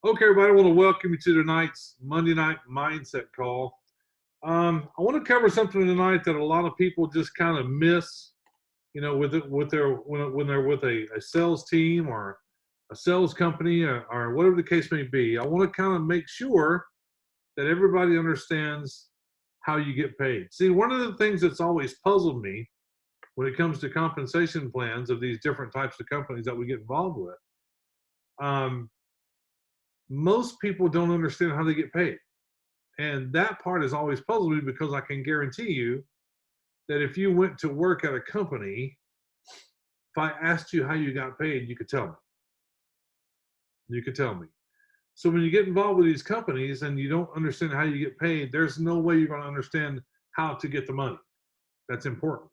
Okay, everybody, I want to welcome you to tonight's Monday Night Mindset Call. I want to cover something tonight that a lot of people just kind of miss, with their when they're with a sales team or a sales company or whatever the case may be. I want to kind of make sure that everybody understands how you get paid. See, one of the things that's always puzzled me when it comes to compensation plans of these different types of companies that we get involved with, um, most people don't understand how they get paid. And that part has always puzzled me because I can guarantee you that if you went to work at a company, if I asked you how you got paid, you could tell me. You could tell me. So when you get involved with these companies and you don't understand how you get paid, there's no way you're going to understand how to get the money. That's important.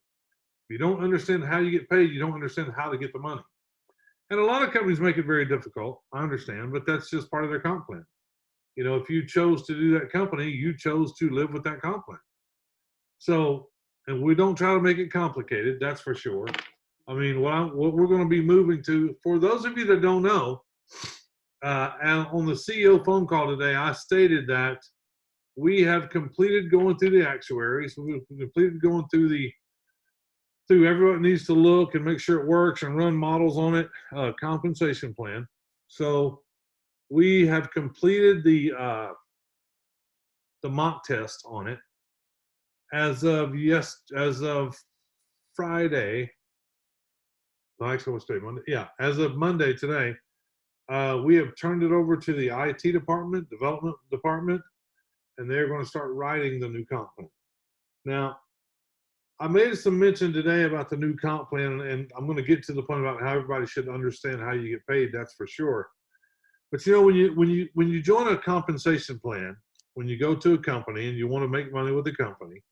If you don't understand how you get paid, you don't understand how to get the money. And a lot of companies make it very difficult. I understand, but that's just part of their comp plan. If you chose to do that company, you chose to live with that comp plan. So, and we don't try to make it complicated, that's for sure. I mean, what we're going to be moving to, for those of you that don't know, and on the CEO phone call today, I stated that we have completed going through the actuaries. We've completed going through everyone needs to look and make sure it works and run models on it, compensation plan. So we have completed the mock test on it as of Friday. No, actually, what's today? Monday. Yeah, as of Monday today, we have turned it over to the IT department, development department, and they're going to start writing the new comp plan. Now, I made some mention today about the new comp plan, and I'm going to get to the point about how everybody should understand how you get paid. That's for sure. But when you join a compensation plan, when you go to a company and you want to make money with the company,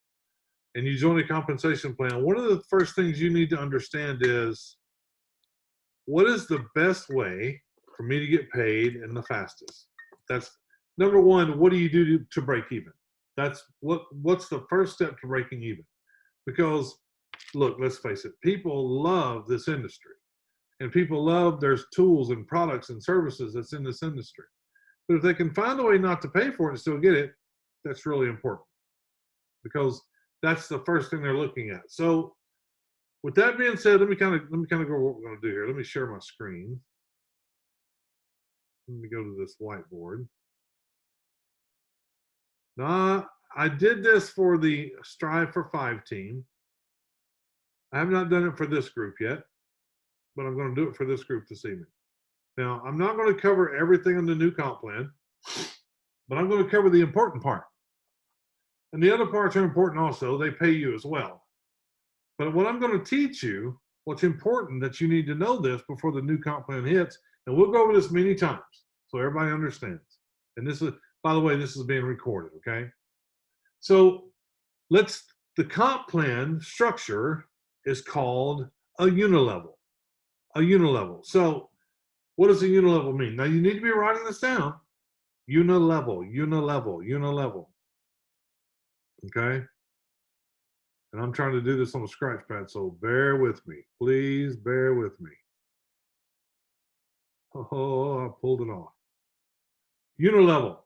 and you join a compensation plan, one of the first things you need to understand is what is the best way for me to get paid and the fastest. That's number one. What do you do to break even? That's what's the first step to breaking even. Because look, let's face it, people love this industry and people love there's tools and products and services that's in this industry. But if they can find a way not to pay for it and still get it, that's really important, because that's the first thing they're looking at. So with that being said, let me kind of go what we're going to do here. Let me share my screen. Let me go to this whiteboard. Now, I did this for the Strive for 5 team. I have not done it for this group yet, but I'm going to do it for this group this evening. Now, I'm not going to cover everything in the new comp plan, but I'm going to cover the important part. And the other parts are important also. They pay you as well. But what I'm going to teach you, what's important that you need to know this before the new comp plan hits, and we'll go over this many times so everybody understands. And this is, by the way, this is being recorded, okay? So the comp plan structure is called a unilevel. A unilevel. So what does a unilevel mean? Now you need to be writing this down. Unilevel, unilevel, unilevel. Okay? And I'm trying to do this on a scratch pad, so bear with me. Please bear with me. Oh, I pulled it off. Unilevel.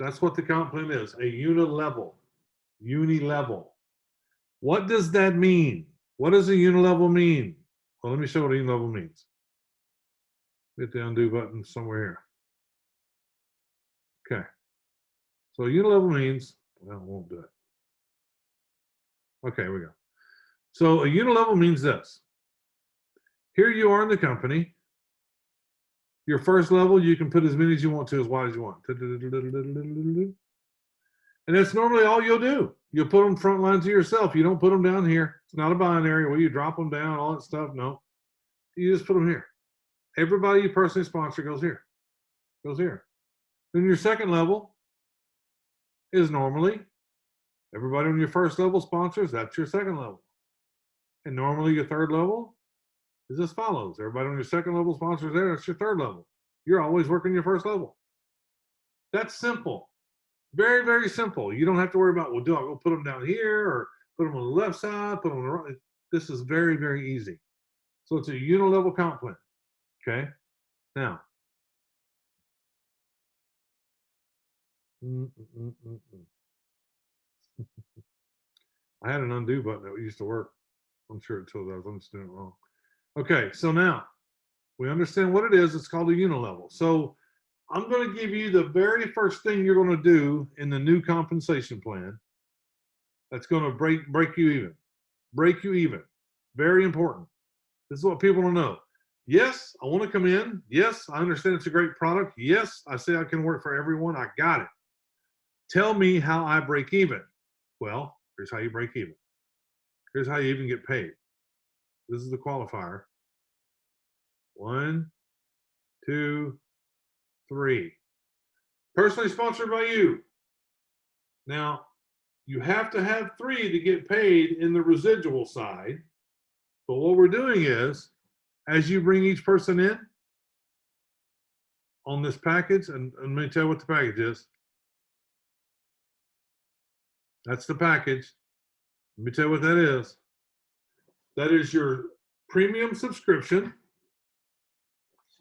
That's what the comp plan is, a unilevel. Unilevel. What does that mean? What does a unilevel mean? Well, let me show what a unilevel means. Hit the undo button somewhere here. Okay. So unilevel means, well, I won't do it. Okay, here we go. So a unilevel means this. Here you are in the company. Your first level, you can put as many as you want to, as wide as you want. And that's normally all you'll do. You'll put them front line to yourself. You don't put them down here. It's not a binary where you drop them down, all that stuff. No. You just put them here. Everybody you personally sponsor goes here. Goes here. Then your second level is normally everybody on your first level sponsors, that's your second level. And normally your third level is as follows. Everybody on your second level sponsors there, that's your third level. You're always working your first level. That's simple. Very, very simple. You don't have to worry about, well, do I go put them down here or put them on the left side, put them on the right? This is very, very easy. So it's a unilevel comp plan. Okay. Now, mm, mm, mm, mm, mm. I had an undo button that used to work. I'm sure it told us I'm just doing it wrong. Okay, so now we understand what it is. It's called a unilevel. So I'm going to give you the very first thing you're going to do in the new compensation plan. That's going to break you even. Break you even. Very important. This is what people don't know. Yes, I want to come in. Yes, I understand it's a great product. Yes, I say I can work for everyone. I got it. Tell me how I break even. Well, here's how you break even. Here's how you even get paid. This is the qualifier. 1, 2, 3. Personally sponsored by you. Now, you have to have 3 to get paid in the residual side. But what we're doing is, as you bring each person in on this package, and let me tell you what the package is. That's the package. Let me tell you what that is. That is your premium subscription,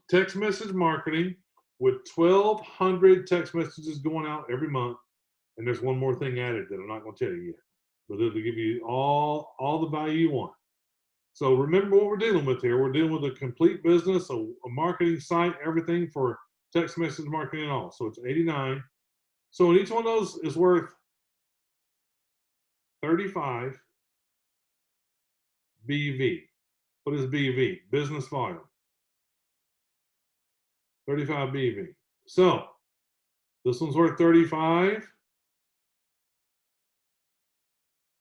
text message marketing with 1,200 text messages going out every month. And there's one more thing added that I'm not going to tell you yet, but it'll give you all the value you want. So remember what we're dealing with here. We're dealing with a complete business, a marketing site, everything for text message marketing and all. So it's 89. So each one of those is worth 35 BV. What is BV? Business volume. 35 BV. So this one's worth 35.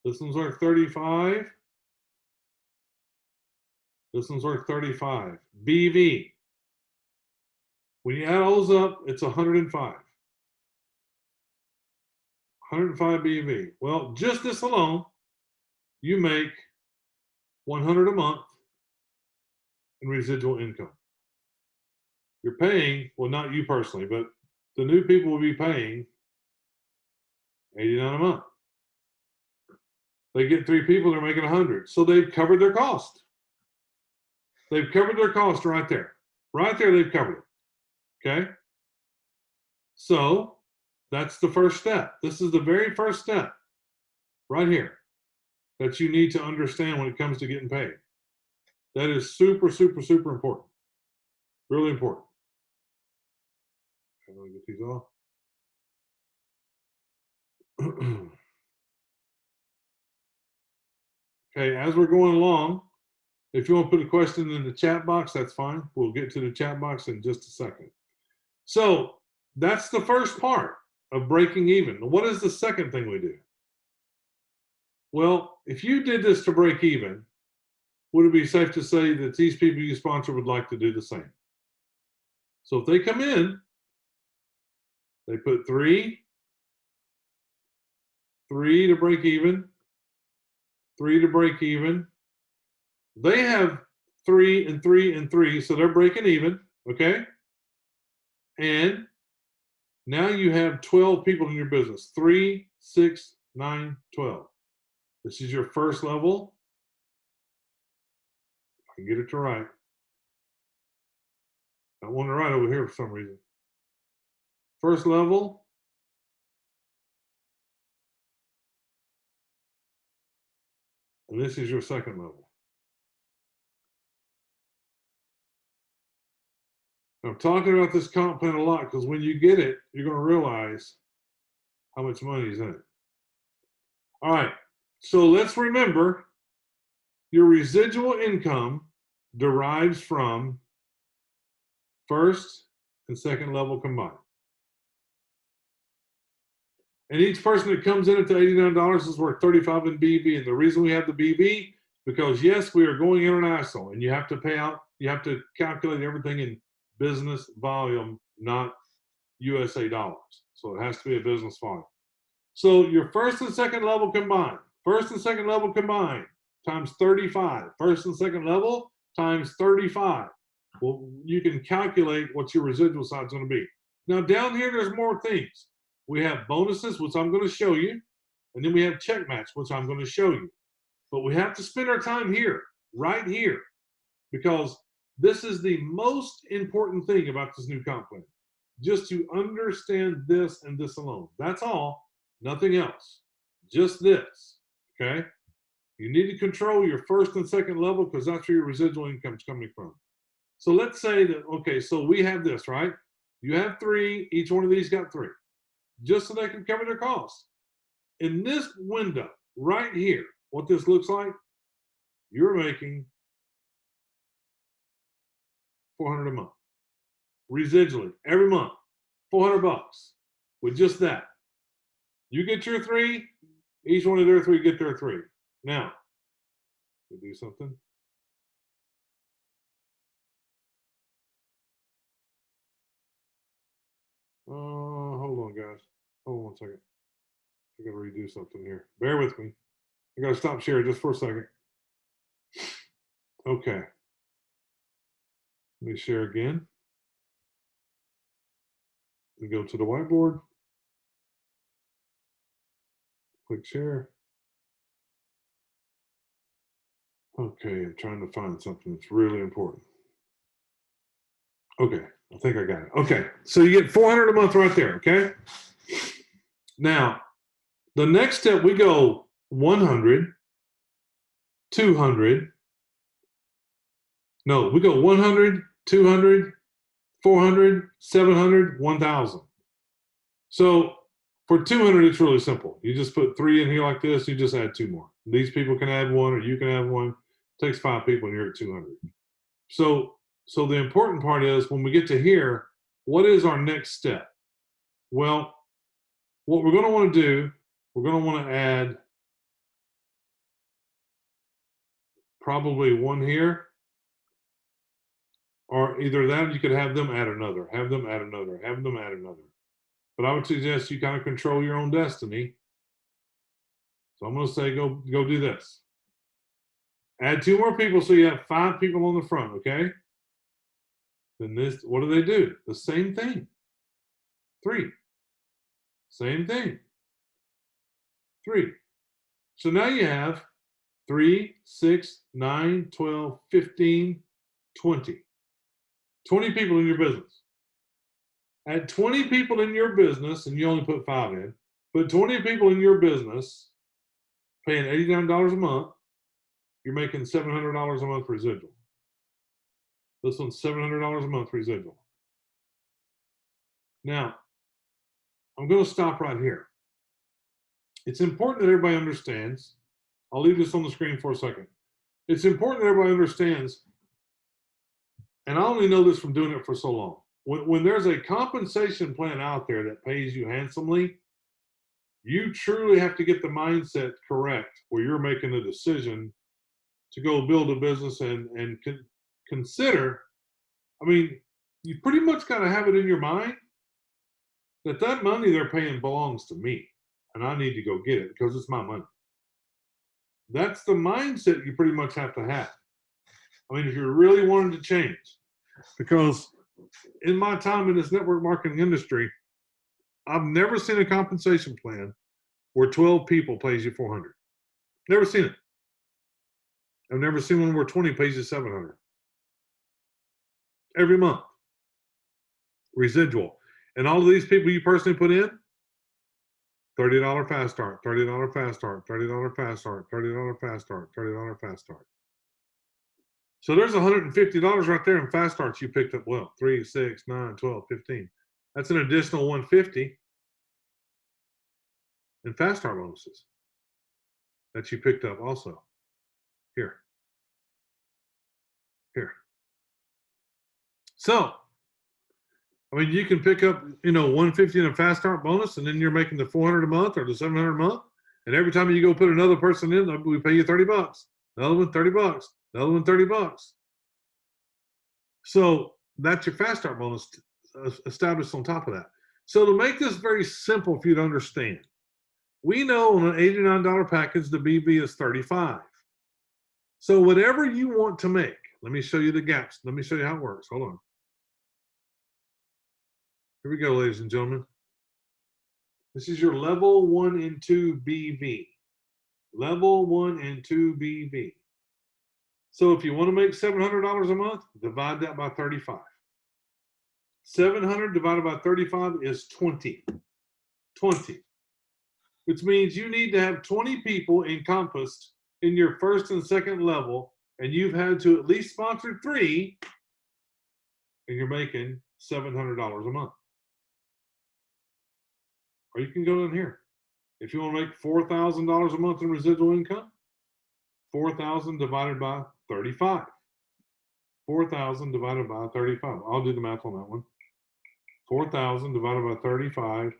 This one's worth 35. This one's worth 35. BV. When you add those up, it's 105. 105 BV. Well, just this alone, you make 100 a month in residual income. You're paying, well, not you personally, but the new people will be paying $89 a month. They get 3 people, they're making 100. So they've covered their cost. They've covered their cost right there. Right there, they've covered it. Okay? So that's the first step. This is the very first step right here that you need to understand when it comes to getting paid. That is super, super, super important. Really important. I'm going to get these off. Okay, as we're going along, if you want to put a question in the chat box, that's fine. We'll get to the chat box in just a second. So that's the first part of breaking even. What is the second thing we do? Well, if you did this to break even, would it be safe to say that these people you sponsor would like to do the same? So if they come in, they put 3 to break even, 3 to break even. They have 3 and 3 and 3, so they're breaking even, okay? And now you have 12 people in your business. 3, 6, 9, 12. This is your first level. I can get it to right. I want to write over here for some reason. First level. And this is your second level. I'm talking about this comp plan a lot because when you get it, you're going to realize how much money is in it. All right. So let's remember your residual income derives from first and second level combined. And each person that comes in at the $89 is worth 35 in BV. And the reason we have the BV, because yes, we are going international and you have to pay out, you have to calculate everything in business volume, not USA dollars. So it has to be a business volume. So your first and second level combined, first and second level combined times 35, first and second level times 35. Well, you can calculate what your residual side is going to be. Now down here, there's more things. We have bonuses, which I'm going to show you. And then we have check match, which I'm going to show you. But we have to spend our time here, right here, because This is the most important thing about this new comp plan. Just to understand this and this alone. That's all, nothing else. Just this, okay? You need to control your first and second level because that's where your residual income is coming from. So let's say that, okay, so we have this, right? You have 3, each one of these got 3, just so they can cover their costs. In this window right here, what this looks like, you're making $400 a month. Residually, every month, $400 with just that. You get your 3, each one of their 3 get their 3. Now, we do something. Hold on, guys. Hold on 1 second. I gotta redo something here. Bear with me. I gotta stop sharing just for a second. Okay. Let me share again. We go to the whiteboard. Click share. Okay, I'm trying to find something that's really important. Okay, I think I got it. Okay, so you get $400 a month right there, okay? Now, the next step, we go 100, 200. No, we go 100, 200, 400, 700, 1,000. So for 200, it's really simple. You just put 3 in here like this, you just add 2 more. These people can add 1 or you can add 1. It takes 5 people and you're at 200. So the important part is when we get to here, what is our next step? Well, what we're going to want to do, we're going to want to add probably 1 here, or either that or you could have them add another, have them add another, have them add another. But I would suggest you kind of control your own destiny. So I'm going to say go do this. Add 2 more people so you have 5 people on the front, okay? Then this, what do? The same thing. 3. Same thing. 3. So now you have 3, 6, 9, 12, 15, 20. 20 people in your business. Add 20 people in your business, and you only put 5 in, put 20 people in your business, paying $89 a month, you're making $700 a month residual. This one's $700 a month residual. Now, I'm going to stop right here. It's important that everybody understands. I'll leave this on the screen for a second. It's important that everybody understands, and I only know this from doing it for so long. When there's a compensation plan out there that pays you handsomely, you truly have to get the mindset correct where you're making a decision to go build a business and consider, I mean, you pretty much got to have it in your mind that that money they're paying belongs to me and I need to go get it because it's my money. That's the mindset you pretty much have to have. I mean, if you're really wanting to change, because in my time in this network marketing industry, I've never seen a compensation plan where 12 people pays you 400. Never seen it. I've never seen one where 20 pays you 700. Every month. Residual. And all of these people you personally put in, $30 fast start, $30 fast start, $30 fast start, $30 fast start, $30 fast start. So there's $150 right there in fast starts you picked up. Well, 3, 6, 9, 12, 15. That's an additional $150 in fast start bonuses that you picked up also. Here. So, I mean, you can pick up, $150 in a fast start bonus, and then you're making the $400 a month or the $700 a month. And every time you go put another person in, we pay you $30. Another one, $30. Another one, $30. So that's your fast start bonus established on top of that. So to make this very simple for you to understand, we know on an $89 package, the BV is 35. So whatever you want to make, let me show you the gaps. Let me show you how it works. Hold on. Here we go, ladies and gentlemen. This is your level 1 and 2 BV. Level 1 and 2 BV. So if you want to make $700 a month, divide that by 35. 700 divided by 35 is 20. 20. Which means you need to have 20 people encompassed in your first and second level, and you've had to at least sponsor 3, and you're making $700 a month. Or you can go in here. If you want to make $4,000 a month in residual income, 4,000 divided by 35. 4,000 divided by 35. I'll do the math on that one. 4,000 divided by 35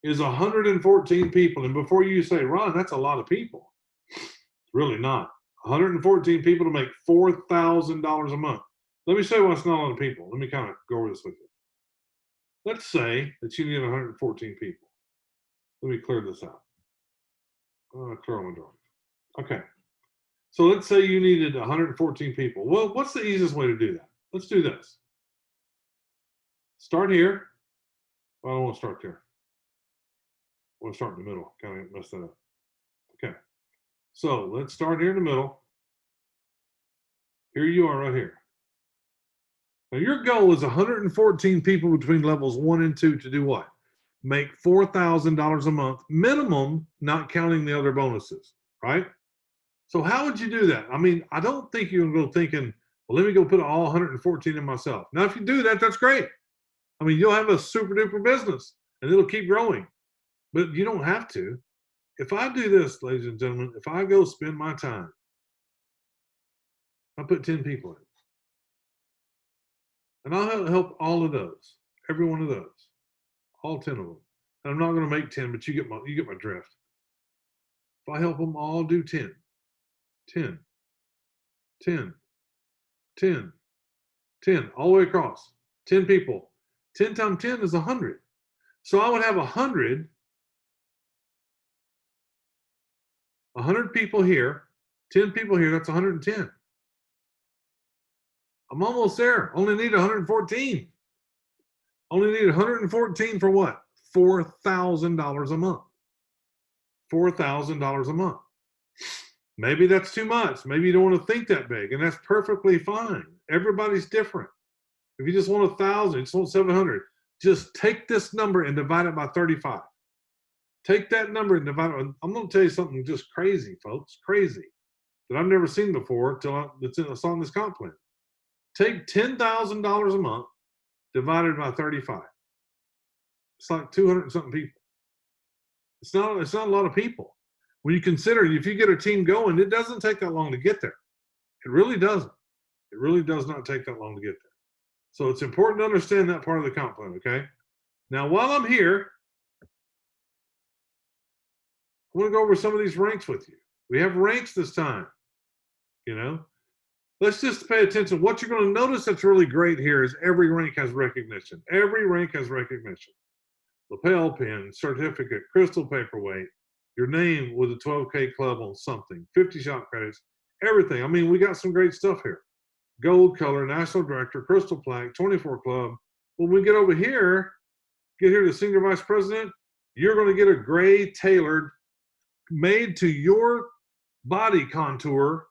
is 114 people. And before you say, Ron, that's a lot of people. It's really not. 114 people to make $4,000 a month. Let me show you what's not a lot of people. Let me kind of go over this with you. Let's say that you need 114 people. Let me clear this out. Clear my drawing. Okay. So let's say you needed 114 people. Well, what's the easiest way to do that? Let's do this. Start here. Well, I don't want to start there. I want to start in the middle. Kind of messed that up. Okay. So let's start here in the middle. Here you are right here. Now your goal is 114 people between levels 1 and 2 to do what? Make $4,000 a month minimum, not counting the other bonuses, right? So how would you do that? I mean, I don't think you're going to go thinking, well, let me go put all 114 in myself. Now, if you do that, that's great. I mean, you'll have a super duper business and it'll keep growing, but you don't have to. If I do this, ladies and gentlemen, if I go spend my time, I put 10 people in. And I'll help all of those, every one of those, all 10 of them. And I'm not going to make 10, but you get my drift. If I help them all do 10, 10, 10, 10, 10, all the way across, 10 people. 10 times 10 is 100. So I would have 100 people here, 10 people here, that's 110. I'm almost there. Only need 114. Only need 114 for what? $4,000 a month. $4,000 a month. Maybe that's too much. Maybe you don't want to think that big, and that's perfectly fine. Everybody's different. If you just want 1,000, you just want 700, just take this number and divide it by 35. Take that number and divide it. I'm going to tell you something just crazy, folks, crazy, that I've never seen before until it's on this comp plan. Take $10,000 a month divided by 35. It's like 200 something people. It's not a lot of people. When you consider if you get a team going, it doesn't take that long to get there. It really doesn't. It really does not take that long to get there. So it's important to understand that part of the comp plan, okay? Now, while I'm here, I want to go over some of these ranks with you. We have ranks this time, you know? Let's just pay attention. What you're going to notice that's really great here is every rank has recognition. Every rank has recognition. Lapel pin, certificate, crystal paperweight, your name with a 12K club on something, 50 shop credits, everything. I mean, we got some great stuff here. Gold color, national director, crystal plaque, 24 club. When we get over here, get here to senior vice president, you're going to get a gray tailored, made to your body contour,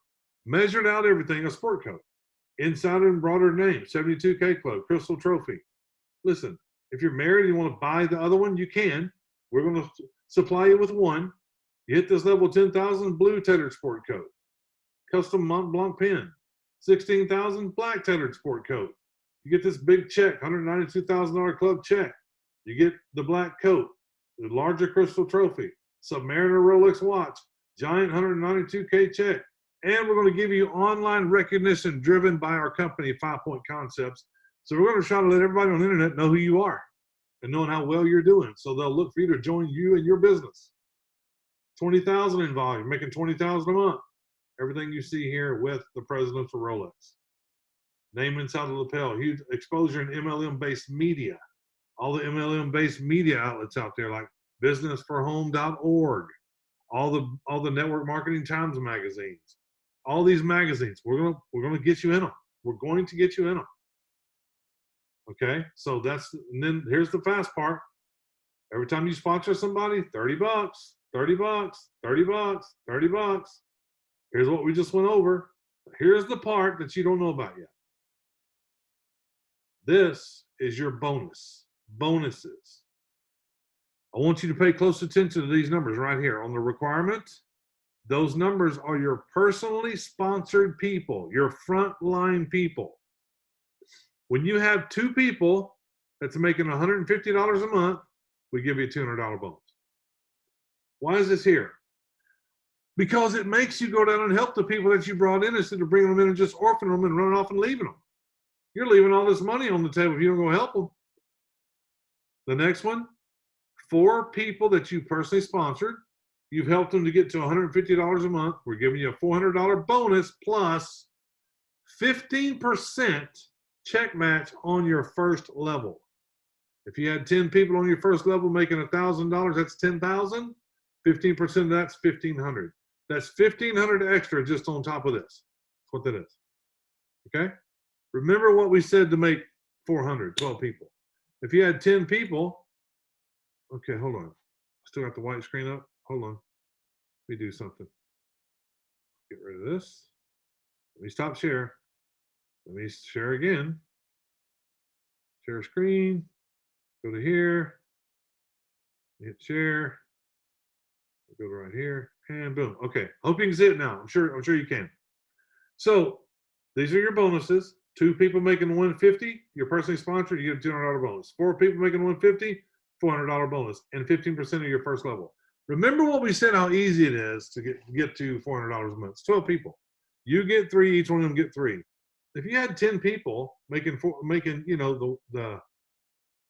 measured out everything, a sport coat. Inside and broader name, 72K club, crystal trophy. Listen, if you're married and you want to buy the other one, you can. We're going to supply you with one. You hit this level 10,000, blue tailored sport coat. Custom Mont Blanc pen, 16,000, black tailored sport coat. You get this big check, $192,000 club check. You get the black coat, the larger crystal trophy, Submariner Rolex watch, giant 192K check. And we're going to give you online recognition driven by our company, 5 Point Concepts. So we're going to try to let everybody on the internet know who you are and knowing how well you're doing. So they'll look for you to join you and your business. 20,000 in volume, making 20,000 a month. Everything you see here with the president for Rolex. Name inside the lapel, huge exposure in MLM-based media. All the MLM-based media outlets out there like businessforhome.org, all the network marketing times magazines, all these magazines. We're gonna get you in them. We're going to get you in them. Okay, so and then here's the fast part. Every time you sponsor somebody, 30 bucks, 30 bucks, 30 bucks, 30 bucks. Here's what we just went over. Here's the part that you don't know about yet. This is your bonuses. I want you to pay close attention to these numbers right here on the requirement. Those numbers are your personally sponsored people, your frontline people. When you have 2 people that's making $150 a month, we give you a $200 bonus. Why is this here? Because it makes you go down and help the people that you brought in instead of bringing them in and just orphaning them and running off and leaving them. You're leaving all this money on the table if you don't go help them. The next one, 4 people that you personally sponsored. You've helped them to get to $150 a month. We're giving you a $400 bonus plus 15% check match on your first level. If you had 10 people on your first level making $1,000, that's $10,000. 15% of that's $1,500. That's $1,500 extra just on top of this. That's what that is. Okay? Remember what we said to make 400, 12 people. If you had 10 people, okay, hold on. Still got the white screen up. Hold on. Let me do something. Get rid of this. Let me stop share. Let me share again. Share screen. Go to here. Hit share. Go to right here. And boom. Okay. Hope you can see it now. I'm sure you can. So these are your bonuses. 2 people making 150, you're personally sponsored, you get a $200 bonus. 4 people making 150, $400 bonus, and 15% of your first level. Remember what we said, how easy it is to get to $400 a month. It's 12 people. You get 3, each one of them get 3. If you had 10 people making you know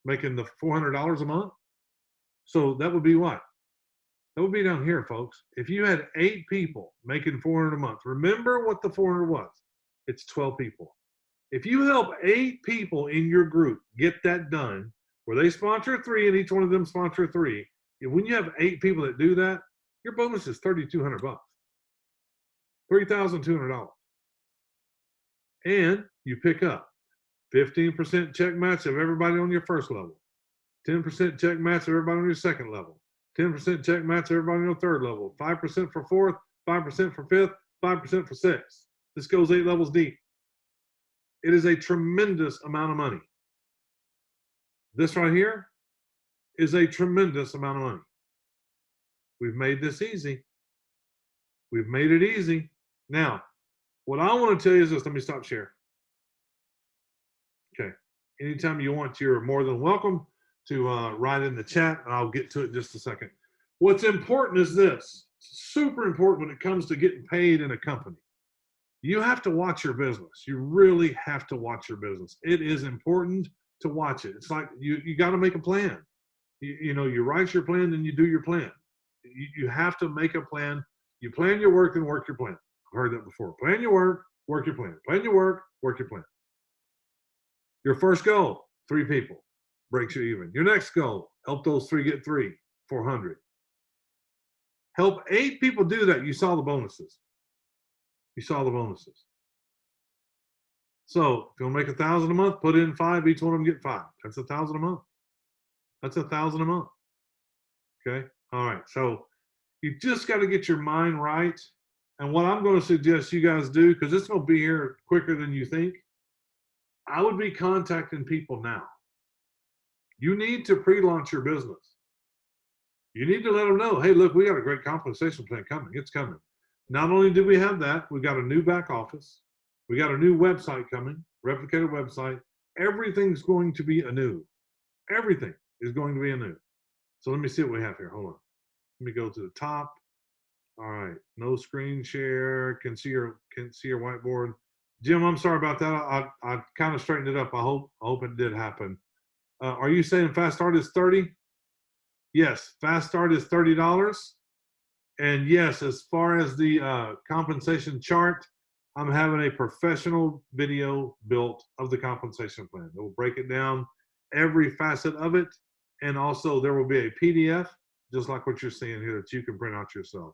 making the $400 a month, so that would be what? That would be down here, folks. If you had 8 people making $400 a month, remember what the 400 was. It's 12 people. If you help 8 people in your group get that done, where they sponsor 3 and each one of them sponsor 3, when you have 8 people that do that, your bonus is $3,200, $3,200. And you pick up 15% check match of everybody on your first level, 10% check match of everybody on your second level, 10% check match of everybody on your third level, 5% for fourth, 5% for fifth, 5% for sixth. This goes 8 levels deep. It is a tremendous amount of money. This right here is a tremendous amount of money. We've made this easy. We've made it easy. Now, what I want to tell you is this. Let me stop share. Okay. Anytime you want, you're more than welcome to write in the chat, and I'll get to it in just a second. What's important is this. Super important when it comes to getting paid in a company. You have to watch your business. You really have to watch your business. It is important to watch it. It's like you got to make a plan. You write your plan, then you do your plan. You have to make a plan. You plan your work and work your plan. I've heard that before. Plan your work your plan. Plan your work your plan. Your first goal, 3 people, breaks you even. Your next goal, help those 3 get 400. Help 8 people do that. You saw the bonuses. You saw the bonuses. So if you'll make 1,000 a month, put in 5, each one of them get 5. That's 1,000 a month. That's 1,000 a month. Okay. All right. So you just got to get your mind right. And what I'm going to suggest you guys do, because it's going to be here quicker than you think, I would be contacting people now. You need to pre-launch your business. You need to let them know, hey, look, we got a great compensation plan coming. It's coming. Not only do we have that, we've got a new back office. We got a new website coming, replicated website. Everything's going to be anew. Everything is going to be anew. So let me see what we have here. Hold on. Let me go to the top. All right. No screen share. Can see your whiteboard. Jim, I'm sorry about that. I kind of straightened it up. I hope it did happen. Are you saying Fast Start is 30? Yes, Fast Start is $30. And yes, as far as the compensation chart, I'm having a professional video built of the compensation plan. It will break it down, every facet of it. And also there will be a PDF, just like what you're seeing here, that you can print out yourself.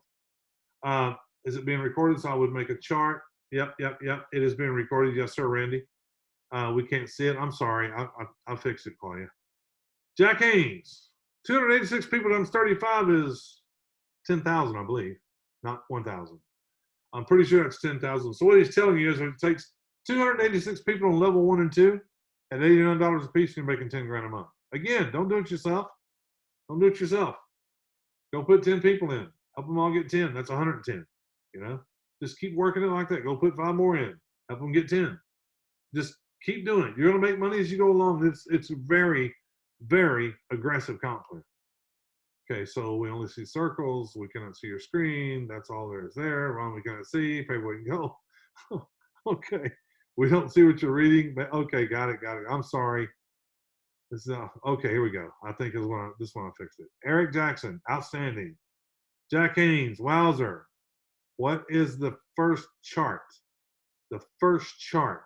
Is it being recorded? So I would make a chart. Yep. It is being recorded. Yes, sir, Randy. We can't see it. I'm sorry. I'll fix it for you. Jack Haynes, 286 people times 35 is 10,000, I believe, not 1,000. I'm pretty sure that's 10,000. So what he's telling you is it takes 286 people on level 1 and 2 at $89 a piece, you're making 10 grand a month. Again, don't do it yourself. Don't do it yourself. Go put 10 people in. Help them all get 10. That's 110. You know, just keep working it like that. Go put 5 more in. Help them get 10. Just keep doing it. You're going to make money as you go along. It's a very, very aggressive comp plan. Okay, so we only see circles. We cannot see your screen. That's all there is there. Wrong, we cannot see. Pay where you can go. Okay, we don't see what you're reading, but okay, got it. I'm sorry. This is okay. Here we go. I think this one I fixed it. Eric Jackson, outstanding. Jack Haynes, wowzer. What is the first chart? The first chart.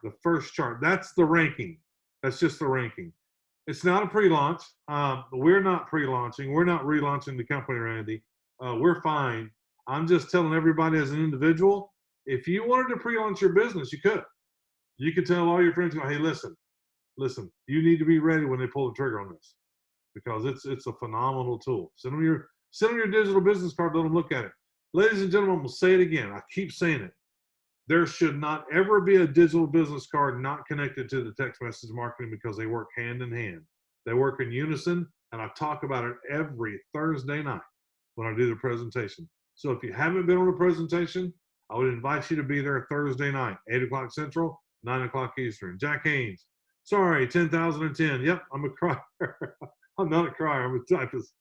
That's the ranking. That's just the ranking. It's not a pre-launch. We're not pre-launching. We're not relaunching the company, Randy. We're fine. I'm just telling everybody as an individual, if you wanted to pre-launch your business, you could. You could tell all your friends, hey, listen, you need to be ready when they pull the trigger on this because it's a phenomenal tool. Send them your digital business card, let them look at it. Ladies and gentlemen, we'll say it again. I keep saying it. There should not ever be a digital business card not connected to the text message marketing because they work hand in hand. They work in unison, and I talk about it every Thursday night when I do the presentation. So if you haven't been on a presentation, I would invite you to be there Thursday night, 8 o'clock Central, 9 o'clock Eastern. Jack Haynes, sorry, 10,010. Yep, I'm a crier. I'm not a crier, I'm a typist.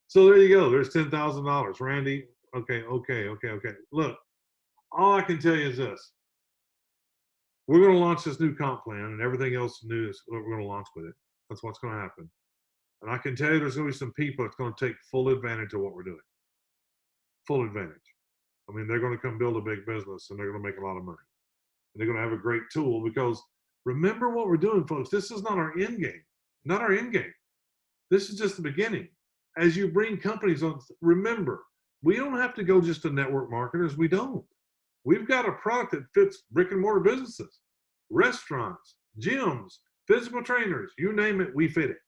So there you go. There's $10,000. Randy, okay. Look, all I can tell you is this. We're going to launch this new comp plan, and everything else new is what we're going to launch with it. That's what's going to happen. And I can tell you there's going to be some people that's going to take full advantage of what we're doing. Full advantage. I mean, they're going to come build a big business, and they're going to make a lot of money. And they're going to have a great tool because remember what we're doing, folks. This is not our end game. Not our end game. This is just the beginning. As you bring companies on, remember, we don't have to go just to network marketers. We don't. We've got a product that fits brick and mortar businesses, restaurants, gyms, physical trainers, you name it, we fit it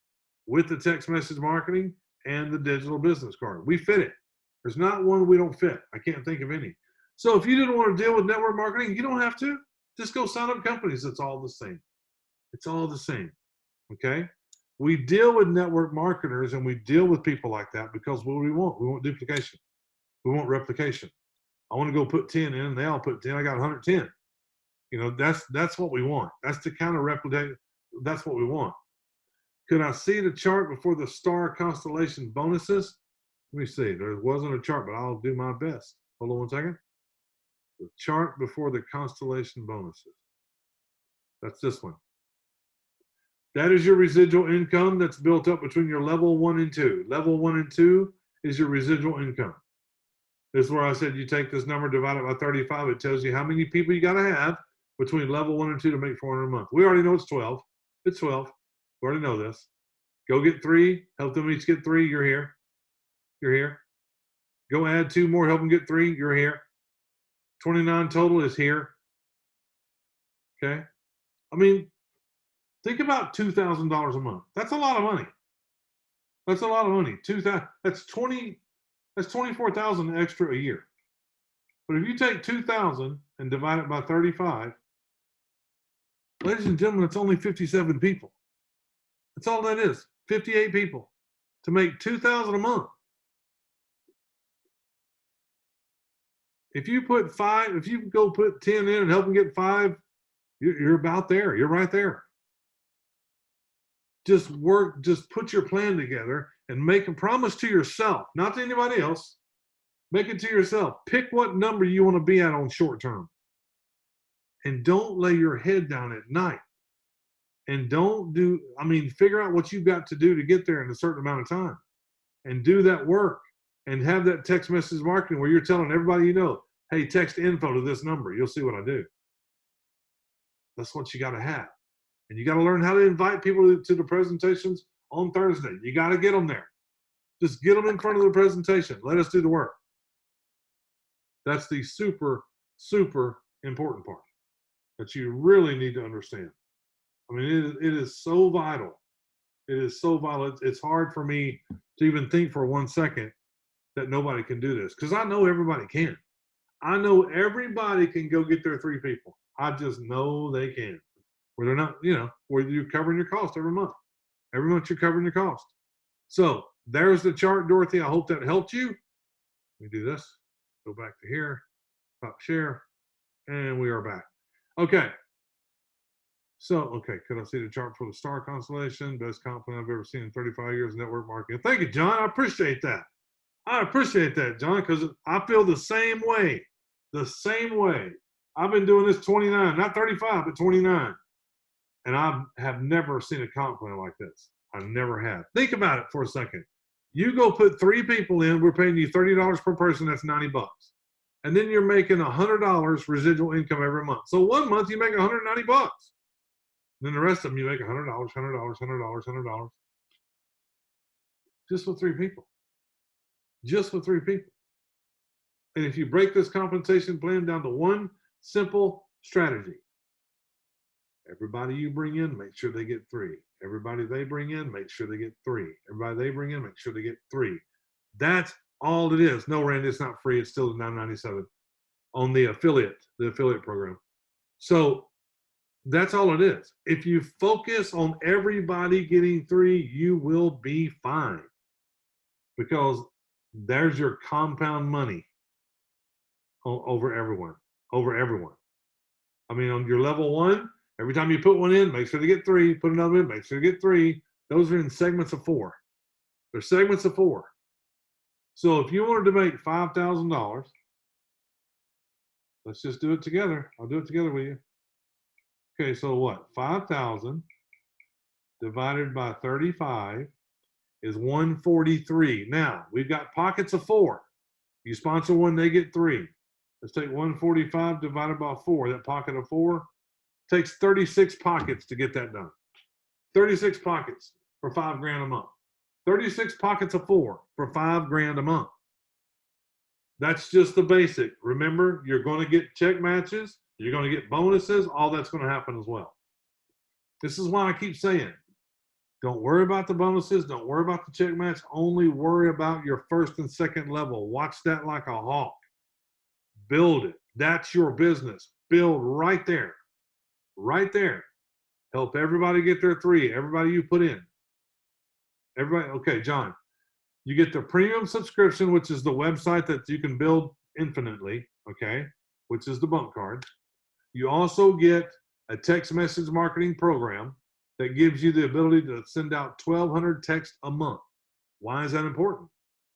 with the text message marketing and the digital business card. We fit it. There's not one we don't fit. I can't think of any. So if you didn't want to deal with network marketing, you don't have to. Just go sign up companies. It's all the same. It's all the same. Okay? We deal with network marketers and we deal with people like that because what do we want? We want duplication. We want replication. I want to go put 10 in and they all put 10. I got 110. You know, that's what we want. That's the kind of replicate. That's what we want. Could I see the chart before the star constellation bonuses? Let me see. There wasn't a chart, but I'll do my best. Hold on one second. The chart before the constellation bonuses. That's this one. That is your residual income that's built up between your level 1 and 2. Level 1 and 2 is your residual income. This is where I said you take this number, divide it by 35. It tells you how many people you got to have between level 1 and 2 to make 400 a month. We already know it's 12. It's 12. We already know this. Go get 3. Help them each get 3. You're here. You're here. Go add 2 more. Help them get 3. You're here. 29 total is here. Okay. I mean, think about $2,000 a month. That's a lot of money. That's a lot of money. That's 24,000 extra a year. But if you take 2,000 and divide it by 35, ladies and gentlemen, it's only 57 people. That's all that is. 58 people to make 2,000 a month. If you put 5, if you go put 10 in and help them get 5, you're about there. You're right there. Just work, just put your plan together and make a promise to yourself, not to anybody else. Make it to yourself. Pick what number you want to be at on short term. And don't lay your head down at night. And figure out what you've got to do to get there in a certain amount of time. And do that work. And have that text message marketing where you're telling everybody you know, hey, text info to this number. You'll see what I do. That's what you got to have. And you got to learn how to invite people to the presentations on Thursday. You got to get them there. Just get them in front of the presentation. Let us do the work. That's the super, super important part that you really need to understand. I mean, it is so vital. It is so vital. It's hard for me to even think for 1 second that nobody can do this because I know everybody can. I know everybody can go get their 3 people. I just know they can. Where they're not, where you're covering your cost every month. Every month you're covering your cost. So there's the chart, Dorothy. I hope that helped you. Let me do this. Go back to here. Stop share. And we are back. Okay. So, okay, could I see the chart for the star constellation? Best compliment I've ever seen in 35 years of network marketing. Thank you, John. I appreciate that. I appreciate that, John, because I feel the same way. The same way. I've been doing this 29, not 35, but 29. And I have never seen a comp plan like this. I never have. Think about it for a second. You go put 3 people in, we're paying you $30 per person, that's 90 bucks. And then you're making $100 residual income every month. So one month you make 190 bucks. Then the rest of them you make $100, $100. Just with 3 people. Just with 3 people. And if you break this compensation plan down to one simple strategy, everybody you bring in, make sure they get 3. Everybody they bring in, make sure they get 3. Everybody they bring in, make sure they get 3. That's all it is. No, Randy, it's not free. It's still $9.97 on the affiliate program. So that's all it is. If you focus on everybody getting 3, you will be fine, because there's your compound money over everyone. I mean, on your level 1, every time you put one in, make sure to get 3. Put another in, make sure to get 3. Those are in segments of 4. They're segments of 4. So if you wanted to make $5,000, let's just do it together. I'll do it together with you. Okay, so what? 5,000 divided by 35 is 143. Now, we've got pockets of 4. You sponsor one, they get 3. Let's take 145 divided by 4. That pocket of 4 takes 36 pockets to get that done. 36 pockets for $5,000 a month. 36 pockets of 4 for $5,000 a month. That's just the basic. Remember, you're going to get check matches. You're going to get bonuses. All that's going to happen as well. This is why I keep saying, don't worry about the bonuses. Don't worry about the check match. Only worry about your first and second level. Watch that like a hawk. Build it. That's your business. Build right there. Right there. Help everybody get their 3. Everybody you put in. Everybody. Okay, John. You get the premium subscription, which is the website that you can build infinitely, okay, which is the bump card. You also get a text message marketing program that gives you the ability to send out 1,200 texts a month. Why is that important?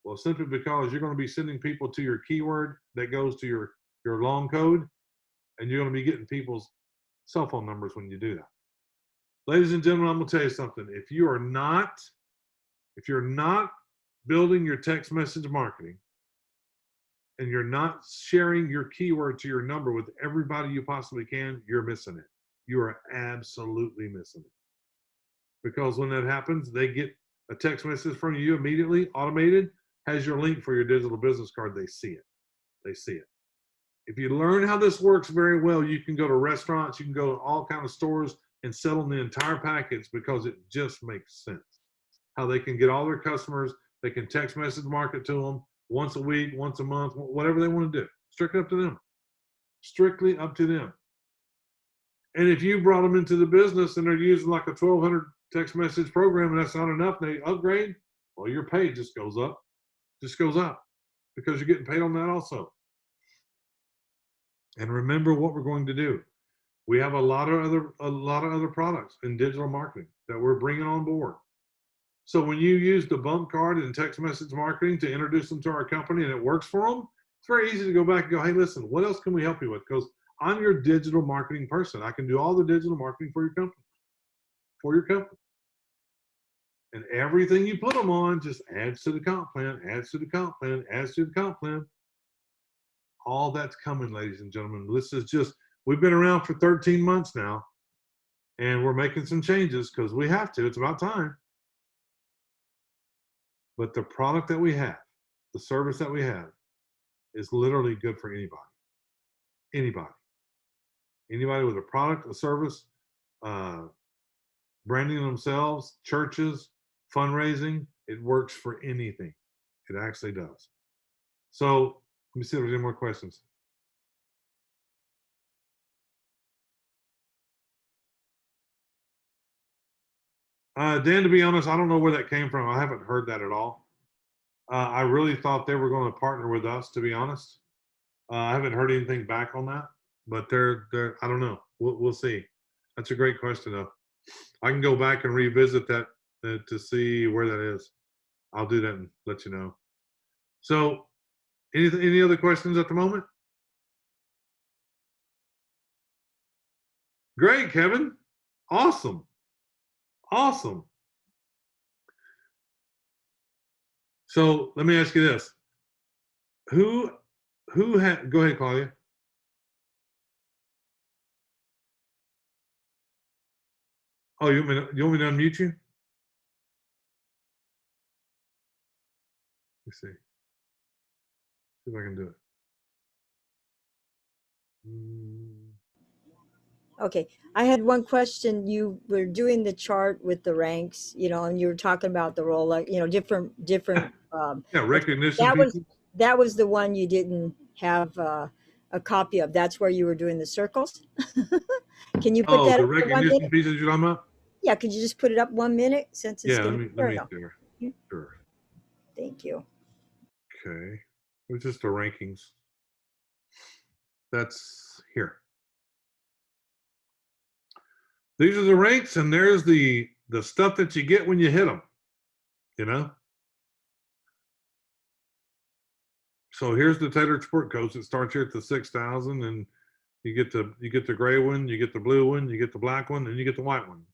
Well, simply because you're going to be sending people to your keyword that goes to your long code, and you're going to be getting people's cell phone numbers when you do that. Ladies and gentlemen, I'm going to tell you something. If you're not building your text message marketing, and you're not sharing your keyword to your number with everybody you possibly can, you're missing it. You are absolutely missing it. Because when that happens, they get a text message from you immediately, automated, has your link for your digital business card. They see it. They see it. If you learn how this works very well, you can go to restaurants, you can go to all kinds of stores and sell them the entire package, because it just makes sense. How they can get all their customers, they can text message market to them once a week, once a month, whatever they want to do. Strictly up to them. Strictly up to them. And if you brought them into the business and they're using like a 1,200 text message program and that's not enough, they upgrade, well, your pay just goes up. Just goes up, because you're getting paid on that also. And remember what we're going to do. We have a lot of other products in digital marketing that we're bringing on board. So when you use the bump card and text message marketing to introduce them to our company and it works for them, it's very easy to go back and go, hey, listen, what else can we help you with? Because I'm your digital marketing person. I can do all the digital marketing for your company. And everything you put them on just adds to the comp plan, adds to the comp plan, adds to the comp plan. All that's coming, ladies and gentlemen. This is just, we've been around for 13 months now, and we're making some changes because we have to. It's about time. But the product that we have, the service that we have, is literally good for anybody. Anybody. Anybody with a product, a service, branding themselves, churches, fundraising, it works for anything. It actually does. So let me see if there's any more questions. Dan, to be honest, I don't know where that came from. I haven't heard that at all. I really thought they were going to partner with us, to be honest. I haven't heard anything back on that, but they're I don't know. We'll see. That's a great question, though. I can go back and revisit that to see where that is. I'll do that and let you know. So, any other questions at the moment? Great, Kevin. Awesome. Awesome. So let me ask you this: who had? Go ahead, Claudia. Oh, you want me to unmute you? Let's see. See if I can do it. Okay, I had one question. You were doing the chart with the ranks, and you were talking about the role, like, different. Yeah, recognition That was people. that was the one you didn't have a copy of. That's where you were doing the circles. Can you put Oh, that the up for 1 minute? recognition pieces you're talking about? Yeah, could you just put it up 1 minute since it's Yeah, gonna? let me No. share. Sure. Thank you. Okay. It's just the rankings. That's here. These are the ranks, and there's the stuff that you get when you hit them. You know. So here's the tailored sport coach. It starts here at the 6,000, and you get the gray one, you get the blue one, you get the black one, and you get the white one.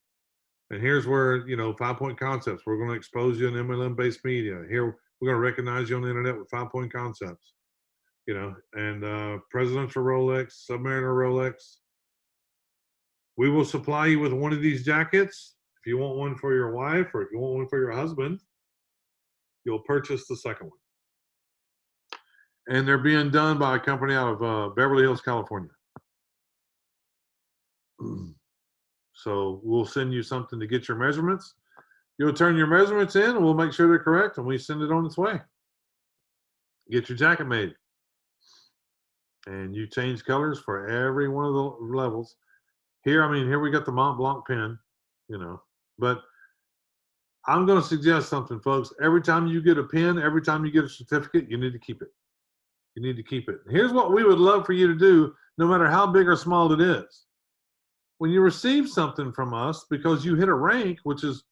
And here's where 5-point concepts. We're going to expose you in MLM-based media. Here we're going to recognize you on the internet with 5-point concepts. And Presidents for Rolex, Submariner Rolex. We will supply you with one of these jackets. If you want one for your wife or if you want one for your husband, you'll purchase the second one. And they're being done by a company out of Beverly Hills, California. So we'll send you something to get your measurements. You'll turn your measurements in and we'll make sure they're correct and we send it on its way. Get your jacket made. And you change colors for every one of the levels. Here we got the Mont Blanc pen, but I'm going to suggest something, folks. Every time you get a pen, every time you get a certificate, you need to keep it. You need to keep it. Here's what we would love for you to do, no matter how big or small it is. When you receive something from us because you hit a rank, which is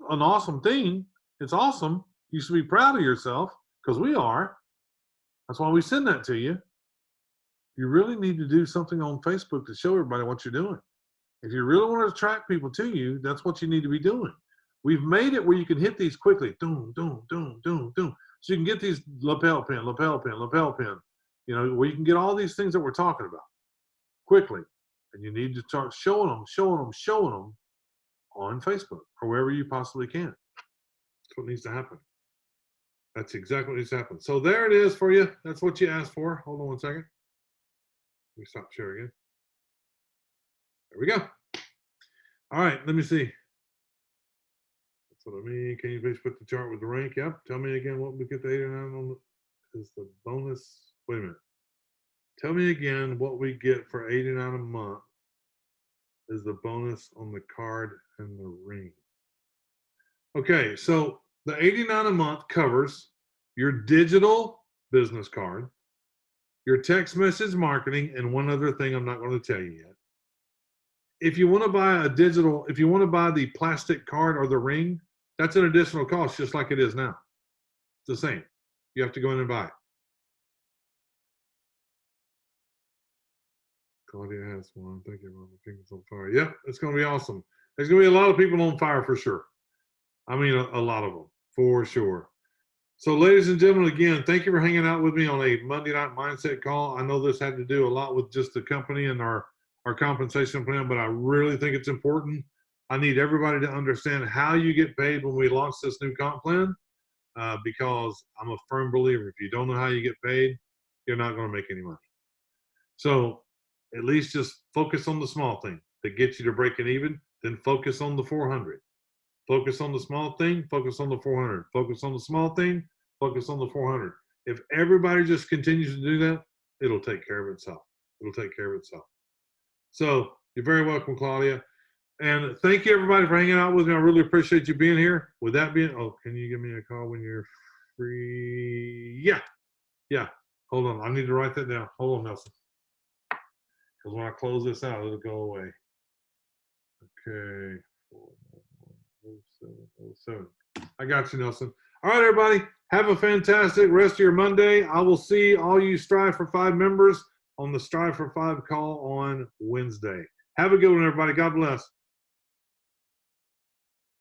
an awesome thing, it's awesome. You should be proud of yourself because we are. That's why we send that to you. You really need to do something on Facebook to show everybody what you're doing. If you really want to attract people to you, that's what you need to be doing. We've made it where you can hit these quickly. Doom, doom, doom, doom, doom. So you can get these lapel pin, where you can get all these things that we're talking about quickly. And you need to start showing them on Facebook or wherever you possibly can. That's what needs to happen. That's exactly what needs to happen. So there it is for you. That's what you asked for. Hold on one second. Let me stop sharing it. There we go. All right, let me see. That's what I mean. Can you please put the chart with the rank? Yep. Tell me again what we get the 8 or 9 on is the bonus. Wait a minute. Tell me again what we get for 89 a month is the bonus on the card and the ring. Okay, so the 89 a month covers your digital business card, your text message marketing, and one other thing I'm not going to tell you yet. If you want to buy if you want to buy the plastic card or the ring, that's an additional cost, just like it is now. It's the same. You have to go in and buy it. Claudia has one. Thank you, Mom. Fingers on fire. Yep, it's going to be awesome. There's going to be a lot of people on fire for sure. I mean, a lot of them for sure. So, ladies and gentlemen, again, thank you for hanging out with me on a Monday night mindset call. I know this had to do a lot with just the company and our compensation plan, but I really think it's important. I need everybody to understand how you get paid when we launch this new comp plan, because I'm a firm believer if you don't know how you get paid, you're not going to make any money. So at least just focus on the small thing that gets you to breaking even, then focus on the 400. Focus on the small thing, focus on the 400. Focus on the small thing, focus on the 400. If everybody just continues to do that, it'll take care of itself. It'll take care of itself. So you're very welcome, Claudia. And thank you everybody for hanging out with me. I really appreciate you being here. With that being, oh, can you give me a call when you're free? Yeah. Yeah. Hold on. I need to write that down. Hold on, Nelson. Because when I close this out, it'll go away. Okay. 4910707. I got you, Nelson. All right, everybody. Have a fantastic rest of your Monday. I will see all you Strive for 5 members on the Strive for 5 call on Wednesday. Have a good one, everybody. God bless.